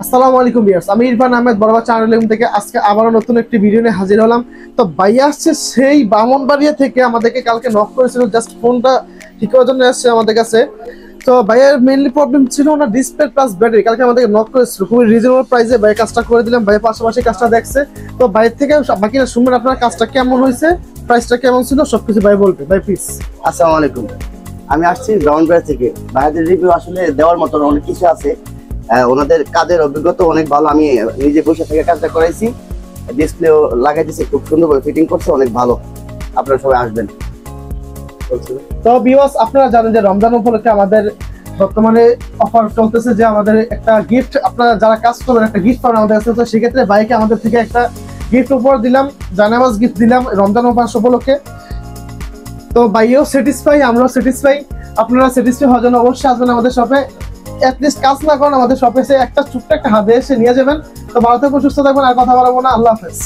আসসালামু আলাইকুম ভিউয়ার্স, আমি ইরফান আহমেদ বড়বা চ্যানেল থেকে আজকে আবারও নতুন একটি ভিডিও নিয়ে হাজির হলাম। তো ভাইয়া আসছে সেই ব্রাহ্মণবাড়িয়া থেকে, আমাদেরকে কালকে নক করেছিল, জাস্ট ফোনটা ঠিক করার জন্য আসছে আমাদের কাছে। তো ভাইয়ের মেইনলি প্রবলেম ছিল না ডিসপ্লে প্লাস ব্যাটারি। কালকে আমাদেরকে নক করেছিল, খুবই রিজনেবল প্রাইসে ভাই কাজটা করে দিলাম। ভাইয়ের পাশাপাশি কাজটা দেখছে, তো ভাইয়ের থেকে বাকিটা শুনবেন আপনার কাজটা কেমন হয়েছে, প্রাইসটা কেমন ছিল, সবকিছু ভাই বলবে। ভাই প্লিজ। আসসালামু আলাইকুম, আমি আসছি ব্রাউনবাড়ি থেকে। ভাইদের রিভিউ আসলে দেওয়ার মতো অনেক কিছু আছে। ওনাদের কাজের অভিজ্ঞতা অনেক ভালো। আমি নিজে বসে থেকে কাজটা করাইছি, ডিসপ্লেও লাগাই দিয়েছি, খুব সুন্দর করে ফিটিং করছে, অনেক ভালো। আপনারা সবাই আসবেন। তো ভিউয়ার্স, আপনারা জানেন যে রমজান উপলক্ষে আমাদের বর্তমানে অফার চলতেছে, যে আমাদের একটা গিফট, আপনারা যারা কাজ করবেন একটা গিফট পাবেন আমাদের কাছে। তো সেক্ষেত্রে বাইকে আমাদের থেকে একটা গিফট উপহার দিলাম, জানামাজ গিফট দিলাম রমজান মাস উপলক্ষে। তো ভাইও স্যাটিসফাই, আমরাও স্যাটিসফাই। আপনারা স্যাটিসফাই হওয়ার জন্য অবশ্যই আসবেন আমাদের শপে। অ্যাটলিস্ট কাজ না করেন, আমাদের শপে এসে একটা ছোট্ট একটা হাতে এসে নিয়ে যাবেন। তো ভালো থাকবেন, সুস্থ থাকবেন, আর কথা বলবো না। আল্লাহ হাফেজ।